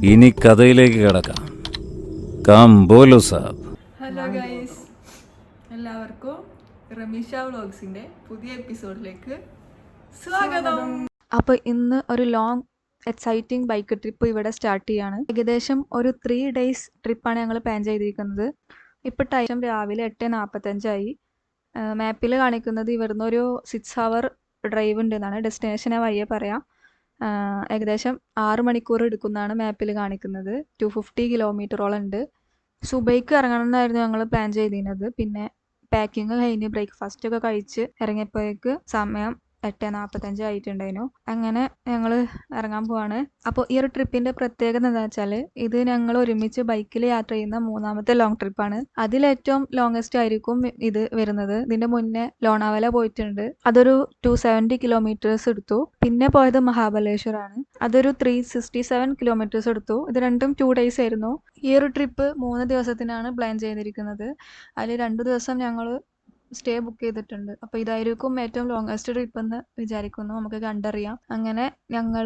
ഇനി കഥയിലേക്ക് കിടക്കാം. കാം ബോലോ സാബ്. ഹലോ ഗൈസ്, എല്ലാവർക്കും റമീഷ വ്ളോഗ്സിന്റെ പുതിയ എപ്പിസോഡിലേക്ക് സ്വാഗതം. അപ്പോൾ ഇന്ന് ഒരു ലോങ് എക്സൈറ്റിംഗ് ബൈക്ക് ട്രിപ്പ് ഇവിടെ സ്റ്റാർട്ട് ചെയ്യാണ്. ഏകദേശം ഒരു 3 days ട്രിപ്പാണ് ഞങ്ങൾ പ്ലാൻ ചെയ്തിരിക്കുന്നത്. ഇപ്പോൾ ടൈം രാവിലെ 8:45 മാപ്പിൽ കാണിക്കുന്നത് ഇവിടുന്ന് ഒരു 6 hour ഡ്രൈവ് ഉണ്ടെന്നാണ്. ഡെസ്റ്റിനേഷനെ വഴിയെ പറയാം. ഏകദേശം 6 മണിക്കൂർ എടുക്കുന്നതാണ് മാപ്പിൽ കാണിക്കുന്നത്. 250 കിലോമീറ്ററോളം ഉണ്ട്. സുബൈക്ക് ഇറങ്ങണം എന്നായിരുന്നു ഞങ്ങൾ പ്ലാൻ ചെയ്തിരുന്നത്. പിന്നെ പാക്കിങ് കഴിഞ്ഞ് ബ്രേക്ക്ഫാസ്റ്റ് ഒക്കെ കഴിച്ച് ഇറങ്ങിയപ്പോഴേക്ക് സമയം 8:45 ആയിട്ടുണ്ടായിരുന്നു. അങ്ങനെ ഞങ്ങൾ ഇറങ്ങാൻ പോവാണ്. അപ്പോൾ ഈ ഒരു ട്രിപ്പിൻ്റെ പ്രത്യേകത എന്താ വെച്ചാൽ ഇത് ഞങ്ങൾ ഒരുമിച്ച് ബൈക്കിൽ യാത്ര ചെയ്യുന്ന 3ാമത്തെ ലോങ് ട്രിപ്പാണ്. അതിലേറ്റവും ലോങ്ങസ്റ്റ് ആയിരിക്കും ഇത് വരുന്നത്. ഇതിൻ്റെ മുന്നേ ലോണാവല പോയിട്ടുണ്ട്. അതൊരു 270 കിലോമീറ്റേഴ്സ് എടുത്തു. പിന്നെ പോയത് മഹാബലേശ്വറാണ്. അതൊരു 367 കിലോമീറ്റേഴ്സ് എടുത്തു. ഇത് രണ്ടും 2 days ആയിരുന്നു. ഈ ഒരു ട്രിപ്പ് 3 ദിവസത്തിനാണ് പ്ലാൻ ചെയ്തിരിക്കുന്നത്. അതിൽ 2 ദിവസം ഞങ്ങൾ സ്റ്റേ ബുക്ക് ചെയ്തിട്ടുണ്ട്. അപ്പോൾ ഇതായിരിക്കും ഏറ്റവും ലോങ്ങസ്റ്റ് ട്രിപ്പ് എന്ന് വിചാരിക്കുന്നു. നമുക്ക് കണ്ടറിയാം. അങ്ങനെ ഞങ്ങൾ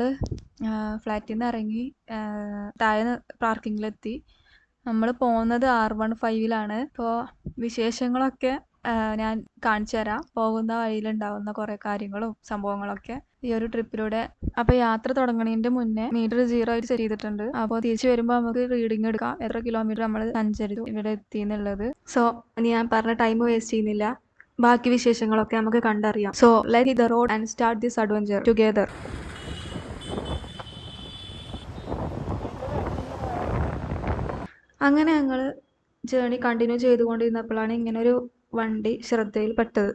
ഫ്ലാറ്റിൽ നിന്ന് ഇറങ്ങി താഴെ പാർക്കിങ്ങിലെത്തി. നമ്മൾ പോകുന്നത് R15ലാണ്. ഇപ്പോൾ വിശേഷങ്ങളൊക്കെ ഞാൻ കാണിച്ചു തരാം. പോകുന്ന വഴിയിലുണ്ടാവുന്ന കുറേ കാര്യങ്ങളും സംഭവങ്ങളൊക്കെ ഈ ഒരു ട്രിപ്പിലൂടെ. അപ്പോൾ യാത്ര തുടങ്ങുന്നതിൻ്റെ മുന്നേ മീറ്റർ 0 ആയിട്ട് സെറ്റ് ചെയ്തിട്ടുണ്ട്. അപ്പോൾ തിരിച്ചു വരുമ്പോൾ നമുക്ക് റീഡിങ് എടുക്കാം എത്ര കിലോമീറ്റർ നമ്മൾ സഞ്ചരിച്ചു ഇവിടെ എത്തി എന്നുള്ളത്. സോ ഞാൻ പറഞ്ഞ ടൈം വേസ്റ്റ് ചെയ്യുന്നില്ല. ബാക്കി വിശേഷങ്ങളൊക്കെ നമുക്ക് കണ്ടറിയാം. So let the road and start this adventure together. അങ്ങനെ ഞങ്ങൾ ജേണി കണ്ടിന്യൂ ചെയ്തുകൊണ്ടിരുന്നപ്പോഴാണ് ഇങ്ങനെ ഒരു വണ്ടി ശ്രദ്ധയിൽപ്പെട്ടത്.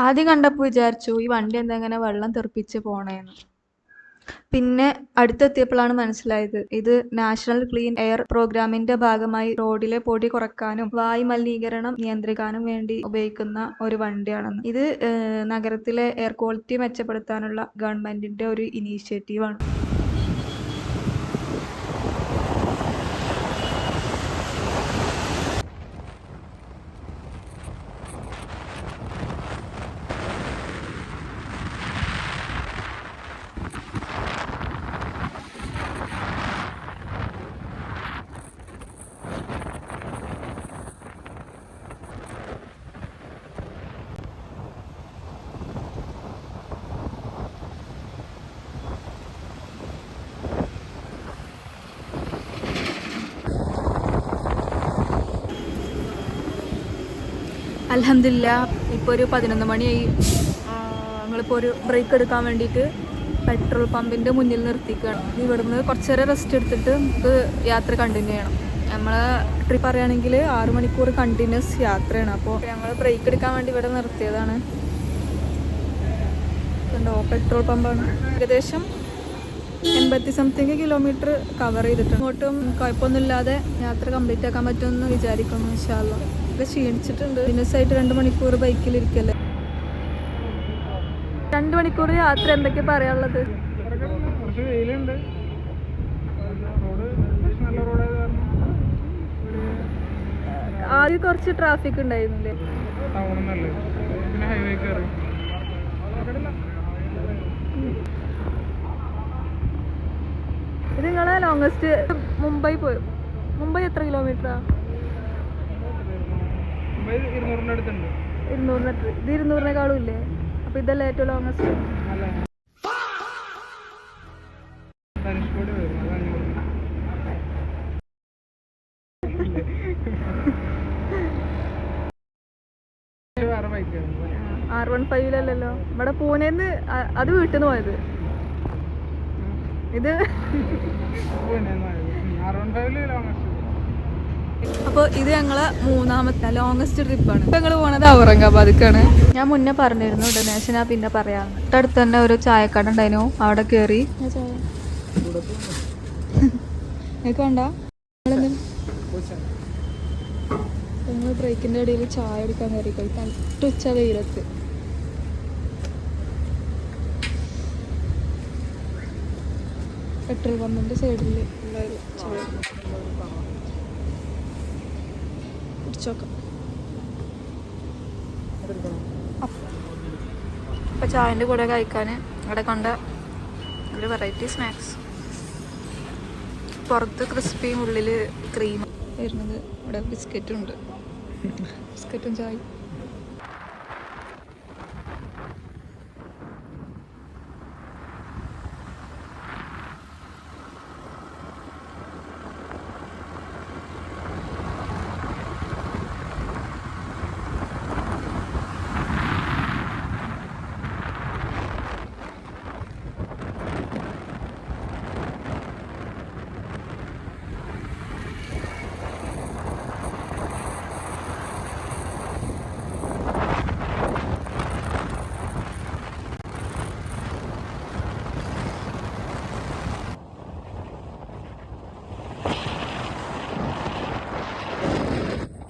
ആദ്യം കണ്ടപ്പോൾ വിചാരിച്ചു ഈ വണ്ടി എന്താ ഇങ്ങനെ വെള്ളം തെറിപ്പിച്ച് പോണേന്ന്. പിന്നെ അടുത്തെത്തിയപ്പോഴാണ് മനസ്സിലായത് ഇത് നാഷണൽ ക്ലീൻ എയർ പ്രോഗ്രാമിന്റെ ഭാഗമായി റോഡിലെ പൊടി കുറക്കാനും വായു മലിനീകരണം നിയന്ത്രിക്കാനും വേണ്ടി ഉപയോഗിക്കുന്ന ഒരു വണ്ടിയാണെന്ന്. ഇത് നഗരത്തിലെ എയർ ക്വാളിറ്റി മെച്ചപ്പെടുത്താനുള്ള ഗവൺമെന്റിന്റെ ഒരു ഇനീഷ്യേറ്റീവാണ്. അൽഹംദുലില്ലാ ഇപ്പോൾ ഒരു 11 മണിയായി. ഞങ്ങളിപ്പോൾ ഒരു ബ്രേക്ക് എടുക്കാൻ വേണ്ടിയിട്ട് പെട്രോൾ പമ്പിൻ്റെ മുന്നിൽ നിർത്തിക്കുകയാണ്. ഇവിടുന്ന് കുറച്ച് നേരം റെസ്റ്റ് എടുത്തിട്ട് നമുക്ക് യാത്ര കണ്ടിന്യൂ ചെയ്യണം. നമ്മളെ ട്രിപ്പ് പറയുകയാണെങ്കിൽ 6 മണിക്കൂർ കണ്ടിന്യൂസ് യാത്രയാണ്. അപ്പോൾ ഞങ്ങൾ ബ്രേക്ക് എടുക്കാൻ വേണ്ടി ഇവിടെ നിർത്തിയതാണ്. കണ്ടോ, പെട്രോൾ പമ്പാണ്. ഏകദേശം 80-something കിലോമീറ്റർ കവർ ചെയ്തിട്ടുണ്ട്. അങ്ങോട്ടും കുഴപ്പമൊന്നുമില്ലാതെ യാത്ര കംപ്ലീറ്റ് ആക്കാൻ പറ്റുമെന്ന് വിചാരിക്കുന്നു. ഇൻഷാ അല്ലാഹ്. ക്ഷീണിച്ചിട്ടുണ്ട്. ബിസിനസ്സായിട്ട് 2 മണിക്കൂർ ബൈക്കിലിരിക്കല്ലേ. 2 മണിക്കൂർ യാത്ര എന്തൊക്കെ പറയാനുള്ളത്? ആദ്യം കുറച്ച് ട്രാഫിക് ഉണ്ടായിരുന്നില്ലേ? ഇത് നിങ്ങളെ ലോങ്ങസ്റ്റ് മുംബൈ പോയി. മുംബൈ എത്ര കിലോമീറ്ററാ? 200. ഇത് 200-നേക്കാളും ഇല്ലേ? അപ്പൊ ഇതല്ലേ ഏറ്റവും ലോങ്ങസ്റ്റ്? R15-ലല്ലോ. ഇവിടെ പൂനെന്ന് അത് വീട്ടിൽ നിന്ന് പോയത്. ഇത് അപ്പോൾ ഇത് ഞങ്ങളെ 3ാമത്തെ ലോങ്ങസ്റ്റ് ട്രിപ്പാണ്. ഇപ്പം ഞങ്ങൾ പോണത് ഔറംഗാബാദിക്കാണ്. ഞാൻ മുന്നേ പറഞ്ഞിരുന്നു ഡൊണേഷൻ ഞാൻ പിന്നെ പറയാം. തൊട്ടടുത്ത് തന്നെ ഒരു ചായക്കട ഉണ്ടായിരുന്നു. അവിടെ കയറി എനിക്ക് വേണ്ട. ഞങ്ങൾ ബ്രേക്കിൻ്റെ ഇടയിൽ ചായ എടുക്കാൻ കയറി തട്ടുച്ച വെയിലത്ത്. പെട്രോൾ പമ്പിൻ്റെ സൈഡിൽ ഉള്ളൊരു ചായ കുടിച്ചോക്കാം. അപ്പോൾ ചായൻ്റെ കൂടെ കഴിക്കാൻ ഇവിടെ കണ്ട ഒരു വെറൈറ്റി സ്നാക്സ്. പുറത്ത് ക്രിസ്പിയും ഉള്ളിൽ ക്രീം വരുന്നത്. ഇവിടെ ബിസ്ക്കറ്റും ഉണ്ട്, ബിസ്ക്കറ്റും ചായ.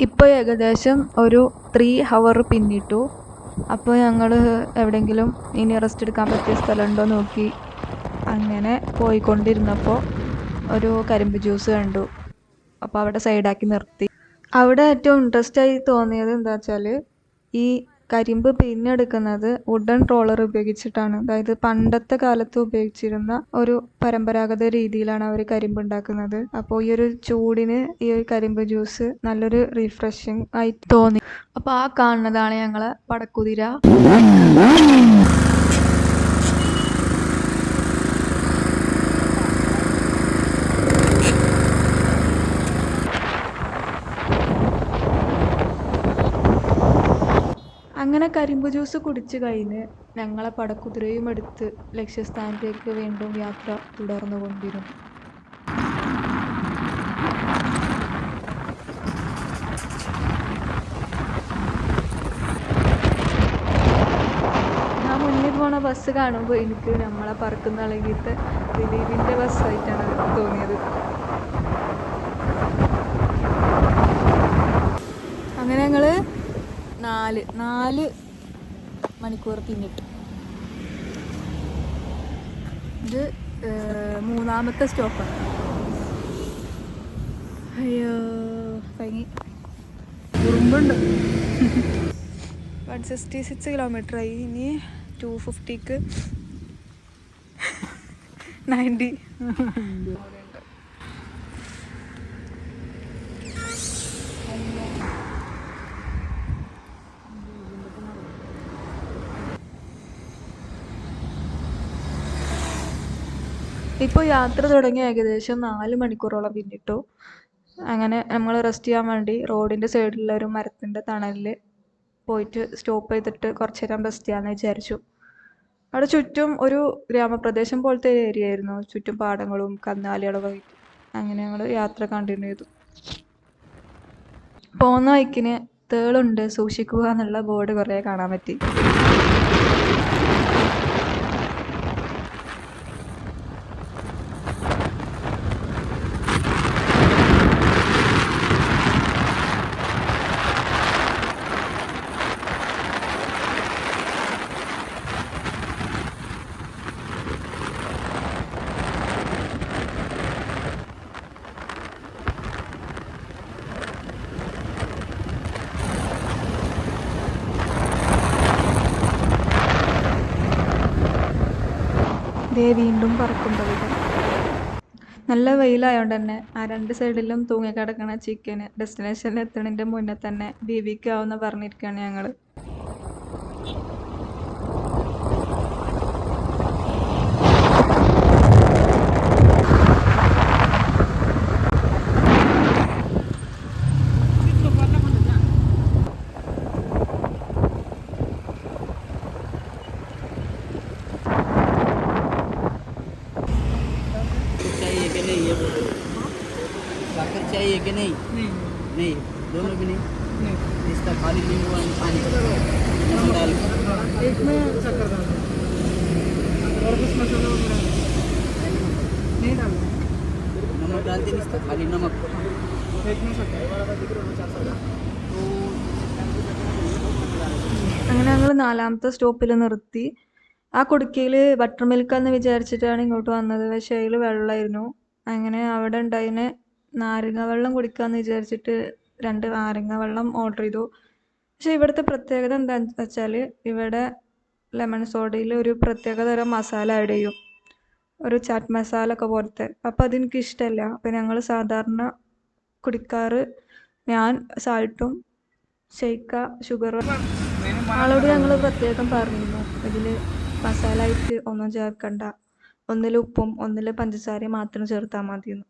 ഇപ്പോൾ ഏകദേശം ഒരു 3 hour പിന്നിട്ടു. അപ്പോൾ ഞങ്ങൾ എവിടെയെങ്കിലും ഇനി റെസ്റ്റ് എടുക്കാൻ പറ്റിയ സ്ഥലമുണ്ടോ നോക്കി അങ്ങനെ പോയിക്കൊണ്ടിരുന്നപ്പോൾ ഒരു കരിമ്പ് ജ്യൂസ് കണ്ടു. അപ്പോൾ അവിടെ സൈഡാക്കി നിർത്തി. അവിടെ ഏറ്റവും ഇൻട്രസ്റ്റായി തോന്നിയത് എന്താ വെച്ചാൽ ഈ കരിമ്പ് പിഴിഞ്ഞെടുക്കുന്നത് വുഡൻ റോളർ ഉപയോഗിച്ചിട്ടാണ്. അതായത് പണ്ടത്തെ കാലത്ത് ഉപയോഗിച്ചിരുന്ന ഒരു പരമ്പരാഗത രീതിയിലാണ് അവർ കരിമ്പ് ഉണ്ടാക്കുന്നത്. അപ്പോൾ ഈ ഒരു ചൂടിന് ഈ ഒരു കരിമ്പ് ജ്യൂസ് നല്ലൊരു റിഫ്രഷിങ് ആയി തോന്നി. അപ്പോൾ ആ കാണുന്നതാണ് ഞങ്ങളെ പടക്കുതിര. അങ്ങനെ കരിമ്പ് ജ്യൂസ് കുടിച്ച് കഴിഞ്ഞ് ഞങ്ങളെ പടക്കുതിരയും എടുത്ത് ലക്ഷ്യസ്ഥാനത്തേക്ക് വീണ്ടും യാത്ര തുടർന്നുകൊണ്ടിരുന്നു. ഞാൻ മുന്നിൽ പോണ ബസ് കാണുമ്പോൾ എനിക്ക് നമ്മളെ പറക്കുന്ന അളകിയിട്ട് ദിലീപിൻ്റെ ബസ്സായിട്ടാണ് തോന്നിയത്. അങ്ങനെ ഞങ്ങൾ 4 മണിക്കൂർ പിന്നിട്ടു. ഇത് 3ാമത്തെ സ്റ്റോപ്പാണ്. അയ്യോ ഭംഗി ഉറുമ്പുണ്ട്. 166 കിലോമീറ്ററായി. ഇനി 250ക്ക് 90. ഇപ്പോൾ യാത്ര തുടങ്ങി ഏകദേശം 4 മണിക്കൂറോളം പിന്നിട്ടു. അങ്ങനെ നമ്മൾ റെസ്റ്റ് ചെയ്യാൻ വേണ്ടി റോഡിൻ്റെ സൈഡിലുള്ള ഒരു മരത്തിൻ്റെ തണലിൽ പോയിട്ട് സ്റ്റോപ്പ് ചെയ്തിട്ട് കുറച്ച് നേരം റെസ്റ്റ് ചെയ്യാമെന്ന് വിചാരിച്ചു. അവിടെ ചുറ്റും ഒരു ഗ്രാമപ്രദേശം പോലത്തെ ഒരു ഏരിയ ആയിരുന്നു. ചുറ്റും പാടങ്ങളും കന്നുകാലികളും. അങ്ങനെ ഞങ്ങൾ യാത്ര കണ്ടിന്യൂ ചെയ്തു. പോകുന്ന വഴിക്കിന് തേളുണ്ട് സൂക്ഷിക്കുക എന്നുള്ള ബോർഡ് കുറേ കാണാൻ പറ്റി. വീണ്ടും പറക്കുമ്പോൾ നല്ല വെയിലായതുകൊണ്ട് തന്നെ ആ 2 സൈഡിലും തൂങ്ങിക്കിടക്കണ ചിക്കന് ഡെസ്റ്റിനേഷനിൽ എത്തണതിൻ്റെ മുന്നേ തന്നെ ബേബിക്കാവുന്ന പറഞ്ഞിരിക്കുകയാണ് ഞങ്ങൾ. चाहिए कि नहीं? नहीं, दोनों भी नहीं। इसका खाली नींबू और पानी नमक डाल एक में शक्कर डाल और कुछ मसाला वगैरह नहीं डालना। नमक डाल दें, इसका खाली नमक एक में शक्कर। അങ്ങനെ ഞങ്ങൾ 4ാമത്തെ സ്റ്റോപ്പിൽ നിർത്തി. ആ കുടുക്കയിൽ ബട്ടർ മിൽക്കാന്ന് വിചാരിച്ചിട്ടാണ് ഇങ്ങോട്ട് വന്നത്. പക്ഷേ അതിൽ വെള്ളമായിരുന്നു. അങ്ങനെ അവിടെ ഉണ്ടായതിന് നാരങ്ങ വെള്ളം കുടിക്കാമെന്ന് വിചാരിച്ചിട്ട് 2 നാരങ്ങ വെള്ളം ഓർഡർ ചെയ്തു. പക്ഷേ ഇവിടുത്തെ പ്രത്യേകത എന്താണെന്ന് വെച്ചാൽ ഇവിടെ ലെമൺ സോഡയിൽ ഒരു പ്രത്യേക തരം മസാല ആഡ് ചെയ്യും. ഒരു ചാറ്റ് മസാല ഒക്കെ പോലത്തെ. അപ്പം അതെനിക്ക് ഇഷ്ടമല്ല. അപ്പം ഞങ്ങൾ സാധാരണ കുടിക്കാറ് ഞാൻ സാൾട്ടും ഷെയ്ക്ക ഷുഗറും. ആളോട് ഞങ്ങൾ പ്രത്യേകം പറഞ്ഞിരുന്നു ഇതിൽ മസാല ആയിട്ട് ഒന്നും ചേർക്കണ്ട, ഒന്നിൽ ഉപ്പും ഒന്നിൽ പഞ്ചസാരയും മാത്രം ചേർത്താൽ മതിയെന്ന്.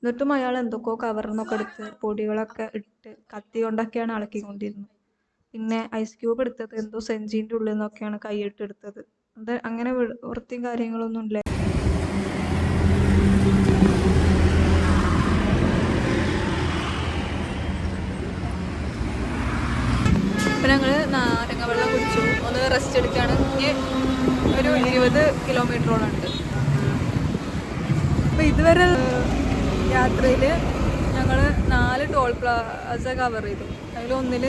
എന്നിട്ടും അയാൾ എന്തൊക്കെയോ കവറിൽ നിന്നൊക്കെ എടുത്ത് പൊടികളൊക്കെ ഇട്ട് കത്തി കൊണ്ടൊക്കെയാണ് ഇളക്കിക്കൊണ്ടിരുന്നത്. പിന്നെ ഐസ് ക്യൂബ് എടുത്തത് എന്തോ സെഞ്ചിൻ്റെ ഉള്ളിൽ നിന്നൊക്കെയാണ് കൈയിട്ട് എടുത്തത്. അത് അങ്ങനെ വൃത്തിയും കാര്യങ്ങളൊന്നും ഇല്ല. അപ്പം ഞങ്ങൾ നാരങ്ങ വെള്ളം കുടിച്ചു, ഒന്ന് റെസ്റ്റ് എടുക്കുകയാണ്. ഇനി ഒരു 20 കിലോമീറ്ററോളം ഉണ്ട്. അപ്പം ഇതുവരെ യാത്രയിൽ ഞങ്ങൾ 4 ടോൾ പ്ലാസ കവർ ചെയ്തു. അതിൽ ഒന്നിൽ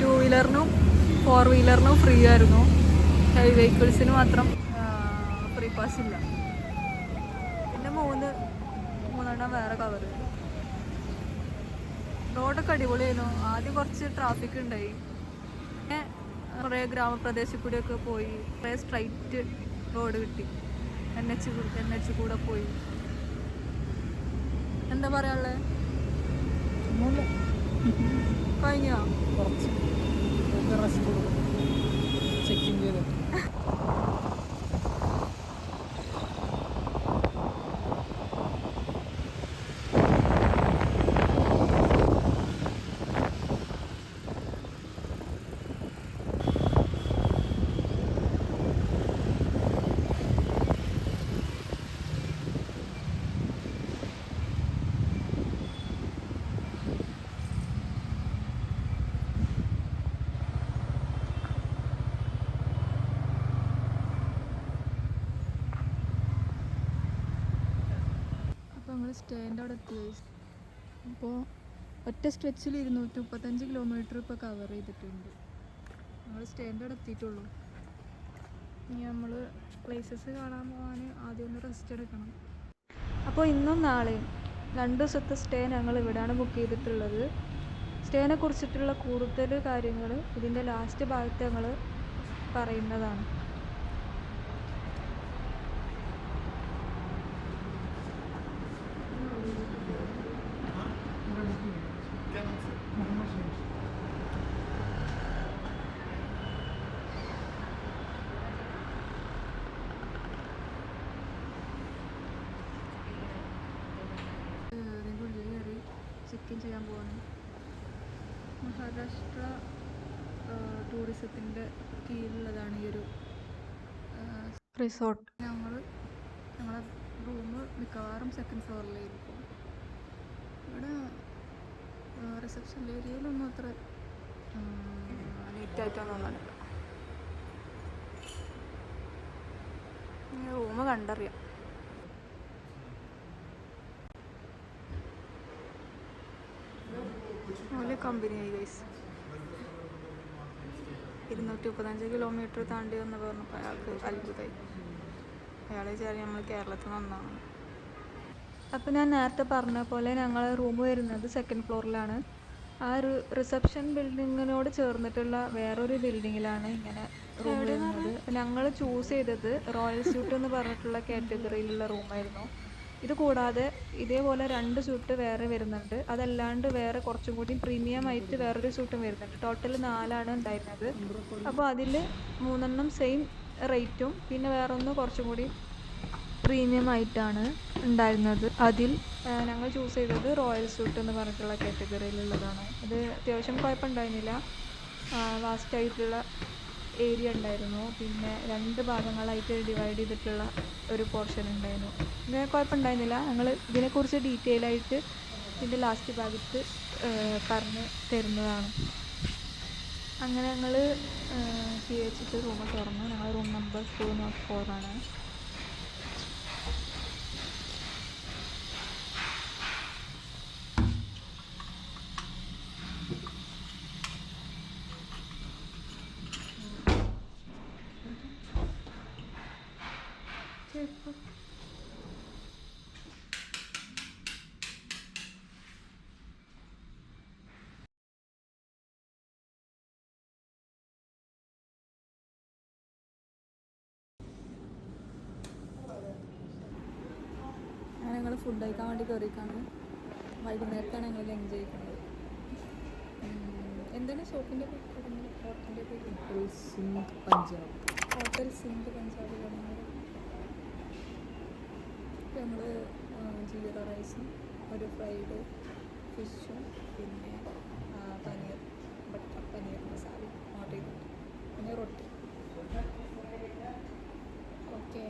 2 വീലറിനും 4 വീലറിനും ഫ്രീ ആയിരുന്നു. ഹെവി വെഹിക്കിൾസിന് മാത്രം ഫ്രീ പാസ് ഇല്ല. പിന്നെ മൂന്നെണ്ണം വേറെ കവർ ചെയ്തു. റോഡൊക്കെ അടിപൊളിയായിരുന്നു. ആദ്യം കുറച്ച് ട്രാഫിക് ഉണ്ടായി, പിന്നെ കുറേ ഗ്രാമപ്രദേശത്തിൽ കൂടെയൊക്കെ പോയി. കുറേ സ്ട്രൈറ്റ് റോഡ് കിട്ടി. എൻ എച്ച് കൂടെ പോയി. എന്താ പറയാനുള്ളത്? കഴിഞ്ഞോ? ചെക്കിങ് ചെയ്ത് നമ്മൾ സ്റ്റേൻ്റെ അവിടെ എത്തി. അപ്പോൾ ഒറ്റ സ്ട്രെച്ചിൽ 235 കിലോമീറ്റർ ഇപ്പോൾ കവർ ചെയ്തിട്ടുണ്ട്. നമ്മൾ സ്റ്റേൻ്റെ അവിടെ എത്തിയിട്ടുള്ളൂ. ഇനി നമ്മൾ പ്ലേസസ് കാണാൻ പോകാൻ ആദ്യം ഒന്ന് റെസ്റ്റ് എടുക്കണം. അപ്പോൾ ഇന്നും നാളെയും 2 ദിവസത്തെ സ്റ്റേ ഞങ്ങൾ ഇവിടെയാണ് ബുക്ക് ചെയ്തിട്ടുള്ളത്. സ്റ്റേനെ കുറിച്ചിട്ടുള്ള കൂടുതൽ കാര്യങ്ങൾ ഇതിൻ്റെ ലാസ്റ്റ് ഭാഗത്ത് ഞങ്ങൾ പറയുന്നതാണ്. ചെക്ക് ഇൻ ചെയ്യാൻ പോവാണ്. മഹാരാഷ്ട്ര ടൂറിസത്തിൻ്റെ കീഴിലുള്ളതാണ് ഈ ഒരു റിസോർട്ട്. ഞങ്ങളെ റൂം മിക്കവാറും സെക്കൻഡ് ഫ്ലോറിലായിരിക്കും. ഇവിടെ റിസപ്ഷൻ ഏരിയയിലൊന്നും അത്ര നീറ്റായിട്ടൊന്നും നടക്കുക. റൂം കണ്ടറിയാം. നല്ല കമ്പനിയായി ഗൈസ്. 235 കിലോമീറ്റർ താണ്ടി എന്ന് പറഞ്ഞപ്പോൾ അയാൾക്ക് അത്ഭുതമായി. അയാളെ വിചാരിച്ച് നമ്മൾ കേരളത്തിൽ നിന്നാണ്. അപ്പോൾ ഞാൻ നേരത്തെ പറഞ്ഞ പോലെ ഞങ്ങൾ റൂം വരുന്നത് സെക്കൻഡ് ഫ്ലോറിലാണ്. ആ ഒരു റിസപ്ഷൻ ബിൽഡിങ്ങിനോട് ചേർന്നിട്ടുള്ള വേറൊരു ബിൽഡിങ്ങിലാണ് ഇങ്ങനെ റൂം വരുന്നത്. ഞങ്ങൾ ചൂസ് ചെയ്തത് റോയൽ സ്യൂട്ട് എന്ന് പറഞ്ഞിട്ടുള്ള കാറ്റഗറിയിലുള്ള റൂമായിരുന്നു. ഇത് കൂടാതെ ഇതേപോലെ 2 സ്യൂട്ട് വേറെ വരുന്നുണ്ട്. അതല്ലാണ്ട് വേറെ കുറച്ചും കൂടി പ്രീമിയം ആയിട്ട് വേറൊരു സ്യൂട്ടും വരുന്നുണ്ട്. ടോട്ടൽ 4 ഉണ്ടായിരുന്നത്. അപ്പോൾ അതിൽ 3 സെയിം റേറ്റും പിന്നെ വേറൊന്ന് കുറച്ചും കൂടി പ്രീമിയം ആയിട്ടാണ് ഉണ്ടായിരുന്നത്. അതിൽ ഞങ്ങൾ ചൂസ് ചെയ്തത് റോയൽ സ്യൂട്ട് എന്ന് പറഞ്ഞിട്ടുള്ള കാറ്റഗറിയിലുള്ളതാണ്. അത് അത്യാവശ്യം കുഴപ്പമുണ്ടായിരുന്നില്ല. വാസ്റ്റായിട്ടുള്ള ഏരിയ ഉണ്ടായിരുന്നു. പിന്നെ 2 ഭാഗങ്ങളായിട്ട് ഡിവൈഡ് ചെയ്തിട്ടുള്ള ഒരു പോർഷൻ ഉണ്ടായിരുന്നു. പിന്നെ കുഴപ്പമുണ്ടായിരുന്നില്ല. ഞങ്ങൾ ഇതിനെക്കുറിച്ച് ഡീറ്റെയിൽ ആയിട്ട് ഇതിൻ്റെ ലാസ്റ്റ് ഭാഗത്ത് പറഞ്ഞ് തരുന്നതാണ്. അങ്ങനെ ഞങ്ങൾ കീ വെച്ചിട്ട് റൂം തുറന്നു. ഞങ്ങൾ റൂം നമ്പർ 204 ആണ്. ഞങ്ങൾ ഫുഡ് കഴിക്കാൻ വേണ്ടി കയറിക്കാണ്. വൈകുന്നേരത്താണ് ഞങ്ങൾ ലഞ്ച് കഴിക്കുന്നത്. എന്താണ് ഷോപ്പിൻ്റെ ഹോട്ടലിൻ്റെ പേര്? സിംഗ് പഞ്ചാബ്. ഹോട്ടൽ സിംഗ് പഞ്ചാബ് തുടങ്ങുന്നത്. ഞങ്ങൾ ജീര റൈസും ഒരു ഫ്രൈഡ് ഫിഷും പിന്നെ പനീർ ബട്ടർ പനീർ മസാല ഓർഡർ ചെയ്തിട്ടുണ്ട്. പിന്നെ റൊട്ടി. Okay.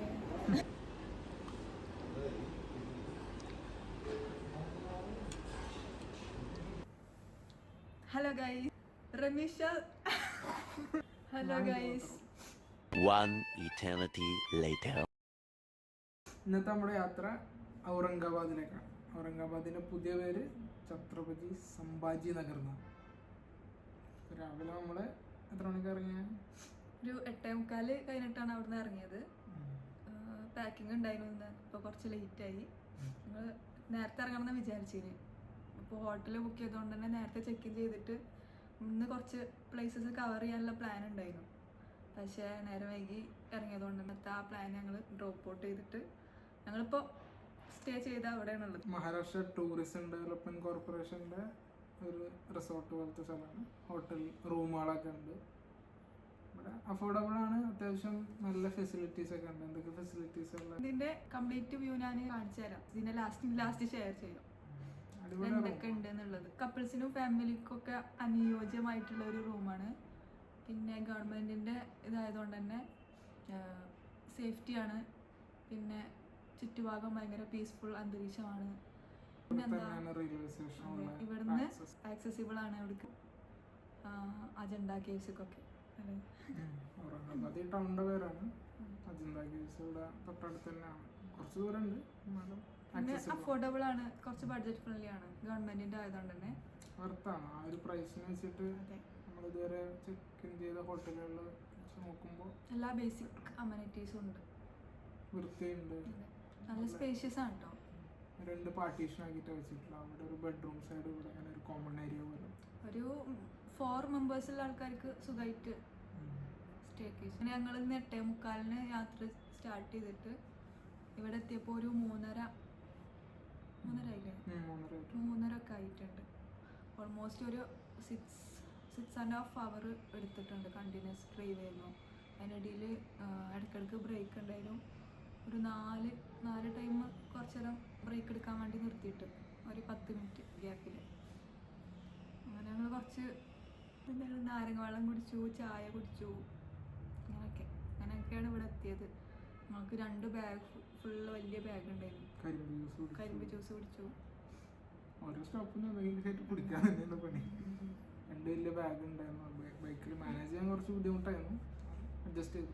Hello guys, Rameesha. Hello guys. One eternity later. ഇന്നത്തെ നമ്മുടെ യാത്ര ഔറംഗാബാദിലേക്കാണ്. ഔറംഗാബാദിൻ്റെ പുതിയ പേര് ഛത്രപതി സംഭാജി നഗർ എന്നാണ്. രാവിലെ നമ്മൾ എത്ര മണിക്ക് ഇറങ്ങിയ? ഒരു 8:45 കഴിഞ്ഞിട്ടാണ് അവിടുന്ന് ഇറങ്ങിയത്. പാക്കിങ് ഉണ്ടായിരുന്നു. ഇപ്പോൾ കുറച്ച് ലേറ്റായി. ഞങ്ങൾ നേരത്തെ ഇറങ്ങണമെന്ന് വിചാരിച്ചിന്. അപ്പോൾ ഹോട്ടൽ ബുക്ക് ചെയ്തുകൊണ്ട് തന്നെ നേരത്തെ ചെക്ക് ഇൻ ചെയ്തിട്ട് ഇന്ന് കുറച്ച് പ്ലേസസ് കവർ ചെയ്യാനുള്ള പ്ലാൻ ഉണ്ടായിരുന്നു. പക്ഷേ നേരെ വൈകി ഇറങ്ങിയതുകൊണ്ട് ഇന്നത്തെ ആ പ്ലാൻ ഞങ്ങൾ ഡ്രോപ്പ് ഔട്ട് ചെയ്തിട്ട് ഞങ്ങളിപ്പോൾ സ്റ്റേ ചെയ്ത അവിടെയാണുള്ളത്. മഹാരാഷ്ട്ര ടൂറിസം ഡെവലപ്മെൻറ്റ് കോർപ്പറേഷൻ്റെ ഒരു റിസോർട്ട് പോലത്തെ സ്ഥലമാണ്. ഹോട്ടൽ റൂമുകളൊക്കെ ഉണ്ട്. ഇവിടെ അഫോർഡബിൾ ആണ്. അത്യാവശ്യം നല്ല ഫെസിലിറ്റീസ് ഒക്കെ ഉണ്ട്. എന്തൊക്കെ ഫെസിലിറ്റീസ് ഉള്ള ഇതിൻ്റെ കംപ്ലീറ്റ് വ്യൂ ഞാൻ കാണിച്ചു തരാം. ഇതിൻ്റെ ലാസ്റ്റ് ഷെയർ ചെയ്യാം എന്തൊക്കെ ഉണ്ട് എന്നുള്ളത്. കപ്പിൾസിനും ഫാമിലിക്കും ഒക്കെ അനുയോജ്യമായിട്ടുള്ള ഒരു റൂമാണ്. പിന്നെ ഗവൺമെൻറ്റിൻ്റെ ഇതായതുകൊണ്ട് തന്നെ സേഫ്റ്റിയാണ്. പിന്നെ ചുറ്റുഭാഗം ഭയങ്കര പീസ്ഫുൾ അന്തരീക്ഷമാണ്. ഇവിടുന്ന് ആക്സസിബിൾ ആണ് ഇവിടേക്ക് അജണ്ട കേവ്സിക്കൊക്കെ. ഔറംഗാബാദ് ടൗണിൻ്റെ പേരാണ് അജന്ത കേവ്സ്. ഇവിടെ തൊട്ടടുത്ത് തന്നെയാണ്. കുറച്ച് ദൂരമുണ്ട്. പിന്നെ അഫോർഡബിൾ ആണ്. കുറച്ച് ബഡ്ജറ്റ് ഫ്രണ്ട്ലി ആണ്. ഗവൺമെൻറ്റിൻ്റെ ആയതുകൊണ്ട് തന്നെ വർത്താണ്. ആ ഒരു പ്രൈസിന് വെച്ചിട്ട് നമ്മളിതുവരെ ചെക്ക് ഇൻ ചെയ്ത ഹോട്ടലുകളിൽ നോക്കുമ്പോൾ എല്ലാ ബേസിക് അമ്യൂണിറ്റീസും ഉണ്ട്. വൃത്തിയുണ്ട്. നല്ല സ്പേഷ്യസ് ആണ് കേട്ടോ. 2 പാർട്ടീഷൻ ആക്കിയിട്ട് വെച്ചിട്ടുള്ള അവിടെ ഒരു ബെഡ്റൂം സൈഡ്, ഇവിടെ അങ്ങനെ ഒരു കോമൺ ഏരിയ പോലെ. ഒരു 4 മെമ്പേഴ്സുള്ള ആൾക്കാർക്ക് സുഖമായിട്ട് സ്റ്റേക്കേഷൻ. ഞങ്ങൾ ഇന്ന് 8:45 യാത്ര സ്റ്റാർട്ട് ചെയ്തിട്ട് ഇവിടെ എത്തിയപ്പോൾ ഒരു 3:30 ഒക്കെ ആയിട്ടുണ്ട്. ഓൾമോസ്റ്റ് ഒരു 6.5 hour എടുത്തിട്ടുണ്ട്. കണ്ടിന്യൂസ് ഡ്രൈവ് ആയിരുന്നു. അതിനിടയിൽ ഇടയ്ക്കിടയ്ക്ക് ബ്രേക്ക് ഉണ്ടായിരുന്നു. ഒരു 4 ടൈം കുറച്ച് നേരം ബ്രേക്ക് എടുക്കാൻ വേണ്ടി നിർത്തിയിട്ട് ഒരു 10 മിനിറ്റ് ഗ്യാപ്പിൽ. അങ്ങനെ ഞങ്ങൾ കുറച്ച് നാരങ്ങ വെള്ളം കുടിച്ചു, ചായ കുടിച്ചു, അങ്ങനെയൊക്കെയാണ് ഇവിടെ എത്തിയത്. ഞങ്ങൾക്ക് 2 ബാഗ് ഫുള്ള് വലിയ ബാഗ് ഉണ്ടായിരുന്നു. കരിമ്പ് ജ്യൂസ് കുടിച്ചു. ഓരോ സ്റ്റോപ്പിനും കുടിക്കാൻ തന്നെയാണ് പണി. 2 വലിയ ബാഗ് ഉണ്ടായിരുന്നു. ബൈക്കിൽ മാനേജ് ചെയ്യാൻ കുറച്ച് ബുദ്ധിമുട്ടായിരുന്നു. അഡ്ജസ്റ്റ് ചെയ്തു.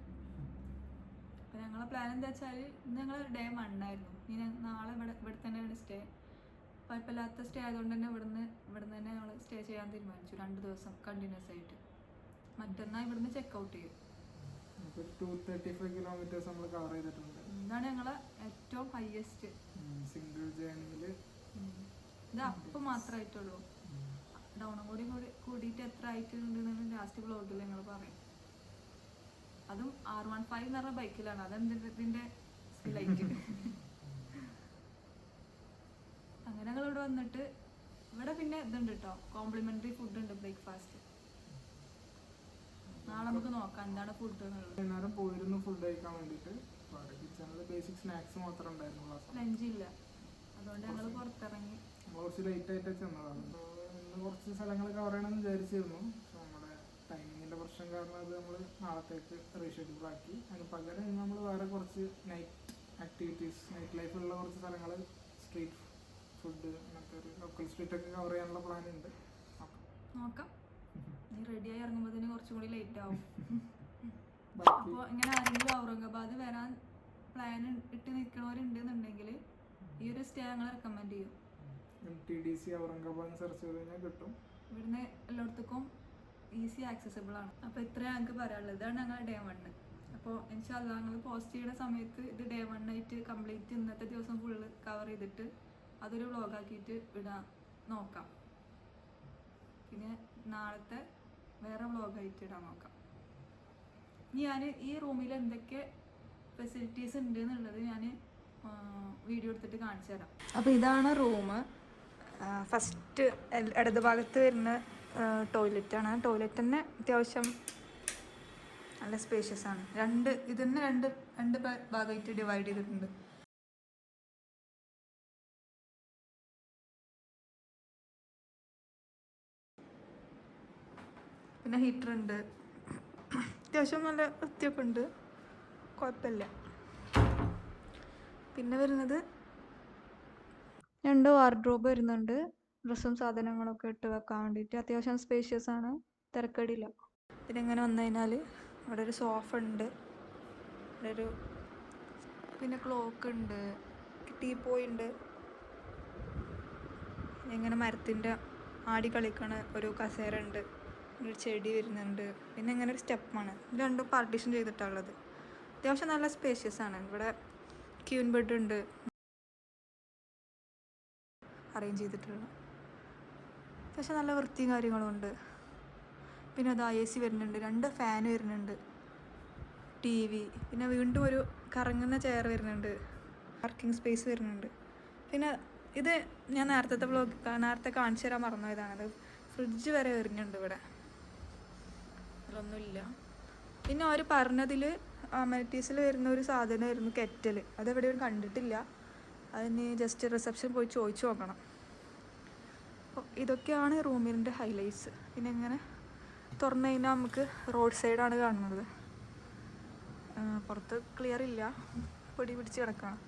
അപ്പോൾ ഞങ്ങളെ പ്ലാൻ എന്താ വെച്ചാൽ ഇന്ന് ഞങ്ങൾ ഡേ 1 ആയിരുന്നു. ഇനി നാളെ ഇവിടെ തന്നെയാണ് സ്റ്റേ. കുഴപ്പമില്ലാത്ത സ്റ്റേ ആയതുകൊണ്ട് തന്നെ ഇവിടുന്ന് തന്നെ ഞങ്ങൾ സ്റ്റേ ചെയ്യാൻ തീരുമാനിച്ചു. 2 ദിവസം കണ്ടിന്യൂസ് ആയിട്ട്. മറ്റന്നാൾ ഇവിടുന്ന് ചെക്ക് ഔട്ട് ചെയ്യും. 235 കിലോമീറ്റേഴ്സ് നമ്മൾ കവർ ചെയ്തിട്ടുണ്ട്. ഇതാണ് ഞങ്ങളെ ഏറ്റവും ഹയസ്റ്റ് സിംഗിൾ ജേണിയിൽ. ഇത് അപ്പ് മാത്രമായിട്ടുള്ളൂ. ഡൗണും കൂടിയിട്ട് എത്ര ആയിട്ടുണ്ടെന്ന് ലാസ്റ്റ് വ്ലോഗിൽ ഞങ്ങൾ പറയും. അതും 615 എന്ന് പറഞ്ഞ ബൈക്കിലാണ്. അതെന്തിൻ്റെ ലൈറ്റ്. അങ്ങനെ ഞങ്ങൾ ഇവിടെ വന്നിട്ട് ഇവിടെ പിന്നെ ഇതുണ്ട് കേട്ടോ, കോംപ്ലിമെൻ്ററി ഫുഡ് ഉണ്ട്, ബ്രേക്ക്ഫാസ്റ്റ്. നാളെ നമുക്ക് നോക്കാം എന്താണ് ഫുഡ് എന്നുള്ളത്. വൈകുന്നേരം പോയിരുന്നു ഫുഡ് കഴിക്കാൻ വേണ്ടിയിട്ട്. കിച്ചണിൽ ബേസിക് സ്നാക്സ് മാത്രമേ ഉണ്ടായിരുന്നുള്ളൂ. ലഞ്ചില്ല. അതുകൊണ്ട് ഞങ്ങൾ പുറത്തിറങ്ങി. നമ്മൾ കുറച്ച് ലേറ്റ് ആയിട്ട് ചെന്നതാണ്. ഇന്ന് കുറച്ച് സ്ഥലങ്ങൾ കവർ ചെയ്യണമെന്ന് വിചാരിച്ചിരുന്നു. പക്ഷെ നമ്മുടെ ടൈമിങ്ങിൻ്റെ പ്രശ്നം കാരണം അത് നമ്മൾ നാളത്തേക്ക് റീഷെഡ്യൂൾ ആക്കി. അതിന് പകരം നമ്മൾ വേറെ കുറച്ച് നൈറ്റ് ആക്ടിവിറ്റീസ്, നൈറ്റ് ലൈഫുള്ള കുറച്ച് സ്ഥലങ്ങൾ, സ്ട്രീറ്റ് ഫുഡ്, അങ്ങനത്തെ ഒരു ലോക്കൽ സ്ട്രീറ്റൊക്കെ കവർ ചെയ്യാനുള്ള പ്ലാൻ ഉണ്ട്. നോക്കാം. നീ റെഡിയായി ഇറങ്ങുമ്പോഴത്തേന് കുറച്ചും കൂടി ലേറ്റ് ആവും. അപ്പോൾ ഇങ്ങനെ ആരെങ്കിലും ഔറംഗാബാദ് വരാൻ പ്ലാൻ ഇട്ട് നിൽക്കണവരുണ്ടെന്നുണ്ടെങ്കിൽ ഈ ഒരു സ്റ്റേ ഞങ്ങൾ റെക്കമെൻഡ് ചെയ്യും. MTDC ഔറംഗാബാദ് സെർച്ച് ചെയ്ത് കഴിഞ്ഞാൽ കിട്ടും. ഇവിടുന്ന് എല്ലായിടത്തേക്കും ഈസി ആക്സസിബിൾ ആണ്. അപ്പോൾ ഇത്രയും ഞങ്ങൾക്ക് പറയാനുള്ളത്. ഇതാണ് ഞങ്ങളുടെ ഡേ 1. അപ്പോൾ ഇൻഷാല്ലാ ഞങ്ങൾ പോസ്റ്റ് ചെയ്യുന്ന സമയത്ത് ഇത് ഡേ 1 ആയിട്ട് കംപ്ലീറ്റ് ഇന്നത്തെ ദിവസം ഫുള്ള് കവർ ചെയ്തിട്ട് അതൊരു വ്ളോഗാക്കിയിട്ട് ഇടാൻ നോക്കാം. പിന്നെ നാളത്തെ വേറെ വ്ളോഗായിട്ട് ഇടാൻ നോക്കാം. ഞാൻ ഈ റൂമിൽ എന്തൊക്കെ ഫെസിലിറ്റീസ് ഉണ്ട് എന്നുള്ളത് ഞാൻ വീഡിയോ എടുത്തിട്ട് കാണിച്ചു തരാം. അപ്പോൾ ഇതാണ് റൂം. ഫസ്റ്റ് ഇടത് ഭാഗത്ത് വരുന്ന ടോയ്ലറ്റാണ്. ടോയ്ലറ്റ് തന്നെ അത്യാവശ്യം നല്ല സ്പേഷ്യസ് ആണ്. ഇതിന് രണ്ട് ഭാഗമായിട്ട് ഡിവൈഡ് ചെയ്തിട്ടുണ്ട്. പിന്നെ ഹീറ്റർ ഉണ്ട്. അത്യാവശ്യം നല്ല വൃത്തിയൊക്കെ ഉണ്ട്, കുഴപ്പമില്ല. പിന്നെ വരുന്നത് 2 വാർഡ്രോബ് വരുന്നുണ്ട്, ഡ്രസ്സും സാധനങ്ങളൊക്കെ ഇട്ട് വെക്കാൻ വേണ്ടിയിട്ട്. അത്യാവശ്യം സ്പേഷ്യസ് ആണ്, തിരക്കടിയില്ല. പിന്നെ ഇങ്ങനെ വന്നു കഴിഞ്ഞാൽ ഇവിടെ ഒരു സോഫ ഉണ്ട്, പിന്നെ ക്ലോക്ക് ഉണ്ട്, ടീപ്പോയ് ഉണ്ട്, ഇങ്ങനെ മരത്തിൻ്റെ ആടി കളിക്കണ ഒരു കസേര ഉണ്ട്, ഒരു ചെടി വരുന്നുണ്ട്. പിന്നെ ഇങ്ങനെ ഒരു സ്റ്റെപ്പാണ്. ഇത് രണ്ടും പാർട്ടീഷൻ ചെയ്തിട്ടുള്ളത്. അത്യാവശ്യം നല്ല സ്പേഷ്യസ് ആണ്. ഇവിടെ ക്യൂൻ ബെഡ് ഉണ്ട് അറേഞ്ച് ചെയ്തിട്ടുള്ളത്. അത്യാവശ്യം നല്ല വൃത്തിയും കാര്യങ്ങളും ഉണ്ട്. പിന്നെ അത് AC വരുന്നുണ്ട്, 2 ഫാൻ വരുന്നുണ്ട്, TV, പിന്നെ വീണ്ടും ഒരു കറങ്ങുന്ന ചെയർ വരുന്നുണ്ട്, പാർക്കിംഗ് സ്പേസ് വരുന്നുണ്ട്. പിന്നെ ഇത് ഞാൻ നേരത്തെ കാണിച്ചു തരാൻ മറന്നുപോയതാണത്. ഫ്രിഡ്ജ് വരെ വരുന്നുണ്ട് ഇവിടെ, അതിലൊന്നുമില്ല. പിന്നെ അവർ പറഞ്ഞതിൽ അമനിറ്റീസിൽ വരുന്ന ഒരു സാധനമായിരുന്നു കെറ്റൽ. അതെവിടെയും കണ്ടിട്ടില്ല. അതിന് ജസ്റ്റ് റിസപ്ഷൻ പോയി ചോദിച്ചു നോക്കണം. അപ്പോൾ ഇതൊക്കെയാണ് റൂമിൻ്റെ ഹൈലൈറ്റ്സ്. പിന്നെ ഇങ്ങനെ തുറന്നു കഴിഞ്ഞാൽ നമുക്ക് റോഡ് സൈഡാണ് കാണുന്നത്. പുറത്ത് ക്ലിയർ ഇല്ല, പൊടി പിടിച്ച് കിടക്കണം.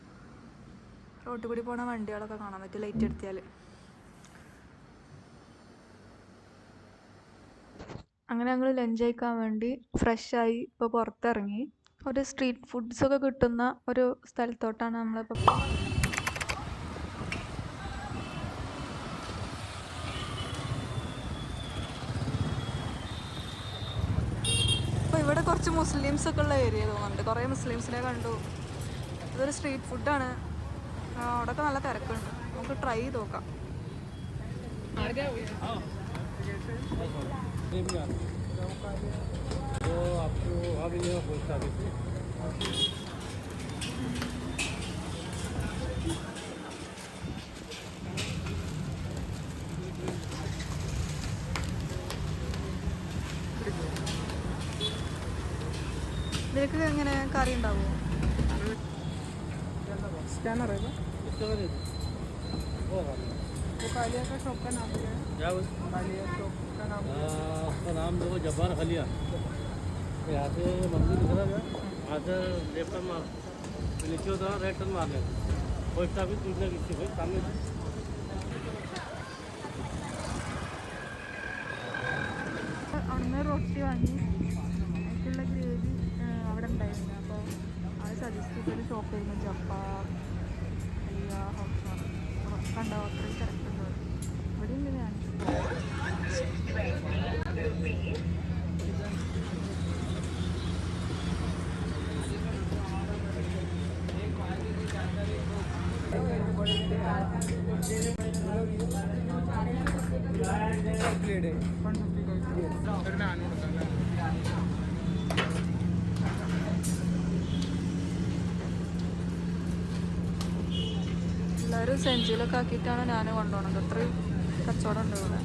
റോട്ടിൽ കൂടി പോണ വണ്ടികളൊക്കെ കാണാൻ പറ്റും ലൈറ്റ് എടുത്തിയാൽ. അങ്ങനെ ഞങ്ങൾ ലഞ്ച് കഴിക്കാൻ വേണ്ടി ഫ്രഷായി ഇപ്പോൾ പുറത്തിറങ്ങി. ഒരു സ്ട്രീറ്റ് ഫുഡ്സൊക്കെ കിട്ടുന്ന ഒരു സ്ഥലത്തോട്ടാണ് നമ്മളിപ്പോൾ. അപ്പോൾ ഇവിടെ കുറച്ച് മുസ്ലിംസൊക്കെ ഉള്ള ഏരിയ തോന്നുന്നുണ്ട്. കുറേ മുസ്ലിംസിനെ കണ്ടു. ഇതൊരു സ്ട്രീറ്റ് ഫുഡാണ്. അവിടെയൊക്കെ നല്ല തിരക്കുണ്ട്. നമുക്ക് ട്രൈ ചെയ്ത് നോക്കാം. ഇതിലേക്ക് എങ്ങനെ കറി ഉണ്ടാവുമോ? स्कैनर है वो कालिया का शॉप का नाम क्या है? कालिया शॉप का नाम उसका नाम देखो जब्बार खलिया। यहाँ से मंदिर निकला गया, वहाँ से लेफ्ट टर्न मार, नीचे उधर राइट टर्न मार लें। पोस्ट ऑफिस दूसरे किसी भाई सामने അവിടുന്ന് റൊട്ടി വാങ്ങി. അതിലുള്ള ഗ്രേവി അവിടെ ഉണ്ടായിരുന്നു. അപ്പോൾ അത് സജസ്റ്റ് ചെയ്തൊരു ഷോപ്പായിരുന്നു ജബ്ബാർ വലിയ ഹൗസാണ്. കണ്ടോ അത്രയും തിരക്കുണ്ട്. ഇവിടെ ഇങ്ങനെയാണ്. എല്ലാവരും സെഞ്ചിയിലൊക്കെ ആക്കിയിട്ടാണ് ഞാൻ കൊണ്ടുപോകുന്നത്. അത്രയും കച്ചവടം ഉണ്ട് ഇവിടെ.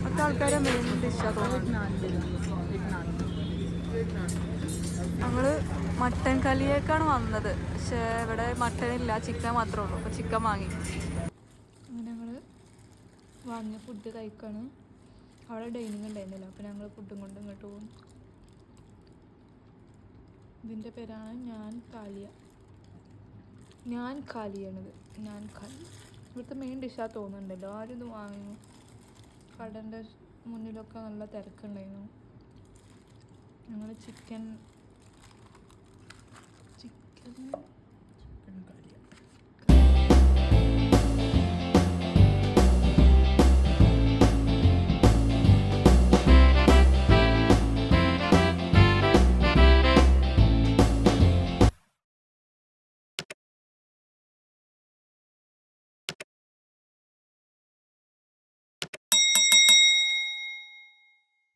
മറ്റേ ആൾക്കാരെ മെയിൻ ഡിഷാണ് തോന്നുന്നത്. ഞങ്ങൾ മട്ടൻ കലിയേക്കാണ് വന്നത്, പക്ഷേ ഇവിടെ മട്ടൻ ഇല്ല, ചിക്കൻ മാത്രമേ ഉള്ളൂ. അപ്പോൾ ചിക്കൻ വാങ്ങി. അങ്ങനെ ഞങ്ങൾ വാങ്ങിയ ഫുഡ് കഴിക്കാണ്. അവിടെ ഡൈനിങ് ഉണ്ടായിരുന്നില്ല, അപ്പോൾ ഞങ്ങൾ ഫുഡും കൊണ്ട് ഇങ്ങോട്ട് പോകും. ഇതിൻ്റെ പേരാണ് ഞാൻ കാലിയാണിത്. ഞാൻ കാലി ഇവിടുത്തെ മെയിൻ ഡിഷാണ് തോന്നുന്നുണ്ടല്ലോ. ആരും ഇത് വാങ്ങുന്നു. കടൻ്റെ മുന്നിലൊക്കെ നല്ല തിരക്കുണ്ടായിരുന്നു. ഞങ്ങൾ ചിക്കൻ കാലിയ